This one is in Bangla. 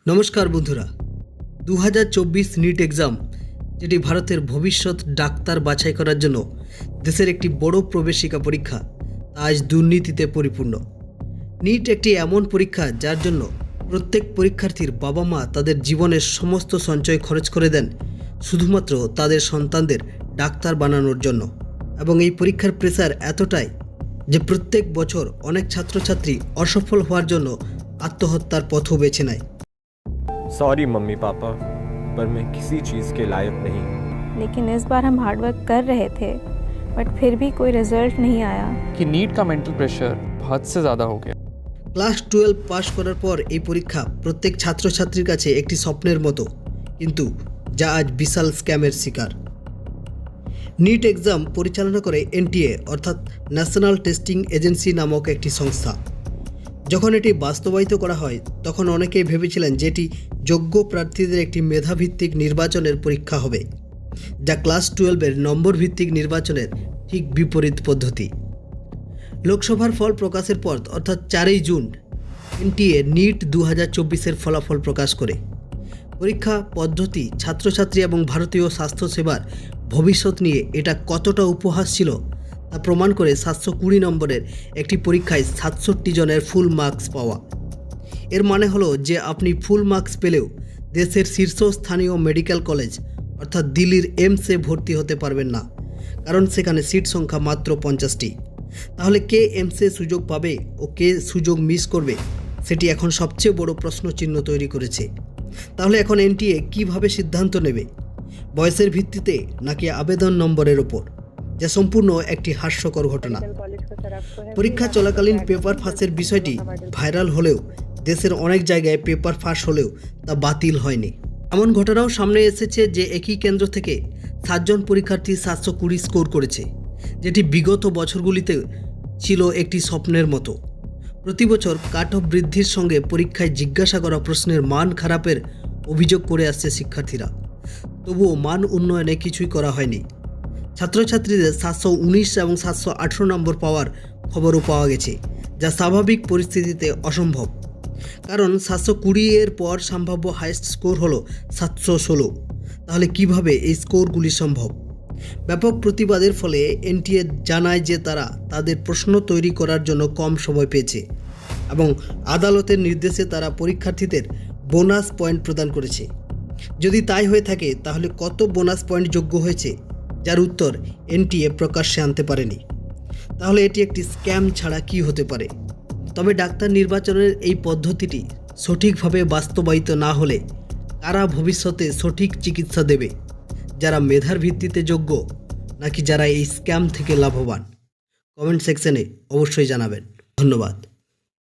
নমস্কার বন্ধুরা, 2024 নিট এক্সাম, যেটি ভারতের ভবিষ্যৎ ডাক্তার বাছাই করার জন্য দেশের একটি বড় প্রবেশিকা পরীক্ষা, আজ দুর্নীতিতে পরিপূর্ণ। নিট একটি এমন পরীক্ষা যার জন্য প্রত্যেক পরীক্ষার্থীর বাবা মা তাদের জীবনের সমস্ত সঞ্চয় খরচ করে দেন শুধুমাত্র তাদের সন্তানদের ডাক্তার বানানোর জন্য। এবং এই পরীক্ষার প্রেসার এতটাই যে প্রত্যেক বছর অনেক ছাত্রছাত্রী অসফল হওয়ার জন্য আত্মহত্যার পথও বেছে নেয়। सॉरी मम्मी पापा, पर मैं किसी चीज़ के लायक नहीं। लेकिन इस बार हम हार्ड वर्क कर रहे थे, बट फिर भी कोई रिजल्ट नहीं आया। कि नीट का मेंटल प्रेशर हद से ज़्यादा हो गया। ক্লাস 12 পাস করার পর এই পরীক্ষা প্রত্যেক ছাত্রছাত্রীর কাছে একটি স্বপ্নের মতো, কিন্তু যা আজ বিশাল স্ক্যামের শিকার। নিট এক্সাম পরিচালনা করে এনটিএ অর্থাৎ ন্যাশনাল টেস্টিং এজেন্সি নামক একটি সংস্থা। যখন এটি বাস্তবায়িত করা হয় তখন অনেকেই ভেবেছিলেন যে এটি যোগ্য প্রার্থীদের একটি মেধাভিত্তিক নির্বাচনের পরীক্ষা হবে, যা ক্লাস 12-এর নম্বর ভিত্তিক নির্বাচনের ঠিক বিপরীত পদ্ধতি। লোকসভার ফল প্রকাশের পর অর্থাৎ 4 জুন এনটিএ নিট 2024-এর ফলাফল প্রকাশ করে। পরীক্ষা পদ্ধতি, ছাত্রছাত্রী এবং ভারতীয় স্বাস্থ্যসেবার ভবিষ্যৎ নিয়ে এটা কতটা উপহাস ছিল তা প্রমাণ করে 720 নম্বরের একটি পরীক্ষায় 67 জনের ফুল মার্কস পাওয়া। এর মানে হলো যে আপনি ফুল মার্কস পেলেও দেশের শীর্ষস্থানীয় মেডিকেল কলেজ অর্থাৎ দিল্লির এমসে ভর্তি হতে পারবেন না, কারণ সেখানে সিট সংখ্যা মাত্র 50টি। তাহলে কে এমসে সুযোগ পাবে ও কে সুযোগ মিস করবে, সেটি এখন সবচেয়ে বড় প্রশ্নচিহ্ন তৈরি করেছে। তাহলে এখন এনটিএ কিভাবে সিদ্ধান্ত নেবে, বয়সের ভিত্তিতে নাকি আবেদন নম্বরের ওপর, যা সম্পূর্ণ একটি হাস্যকর ঘটনা। পরীক্ষা চলাকালীন পেপার ফাঁসের বিষয়টি ভাইরাল হলেও দেশের অনেক জায়গায় পেপার ফাঁস হলেও তা বাতিল হয়নি। এমন ঘটনাও সামনে এসেছে যে একই কেন্দ্র থেকে 7 জন পরীক্ষার্থী 720 স্কোর করেছে, যেটি বিগত বছরগুলিতে ছিল একটি স্বপ্নের মতো। প্রতি বছর কাট অফ বৃদ্ধির সঙ্গে পরীক্ষায় জিজ্ঞাসা করা প্রশ্নের মান খারাপের অভিযোগ করে আসছে শিক্ষার্থীরা, তবুও মান উন্নয়নে কিছুই করা হয়নি। ছাত্রছাত্রীদের 719 এবং 718 নম্বর পাওয়ার খবরও পাওয়া গেছে, যা স্বাভাবিক পরিস্থিতিতে অসম্ভব, কারণ 720-এর পর সম্ভাব্য হাইয়েস্ট স্কোর হলো 716। তাহলে কিভাবে এই স্কোরগুলি সম্ভব? ব্যাপক প্রতিবাদের ফলে এনটিএ জানায় যে তারা তাদের প্রশ্ন তৈরি করার জন্য কম সময় পেয়েছে এবং আদালতের নির্দেশে তারা পরীক্ষার্থীদের বোনাস পয়েন্ট প্রদান করেছে। যদি তাই হয়ে থাকে তাহলে কত বোনাস পয়েন্ট যোগ্য হয়েছে, যার উত্তর এনটিএ প্রকাশ্যে আনতে পারেনি। তাহলে এটি একটি স্ক্যাম ছাড়া কি হতে পারে? তবে ডাক্তার নির্বাচনের এই পদ্ধতিটি সঠিকভাবে বাস্তবায়িত না হলে কারা ভবিষ্যতে সঠিক চিকিৎসা দেবে? যারা মেধার ভিত্তিতে যোগ্য নাকি যারা এই স্ক্যাম থেকে লাভবান? কমেন্ট সেকশনে অবশ্যই জানাবেন। ধন্যবাদ।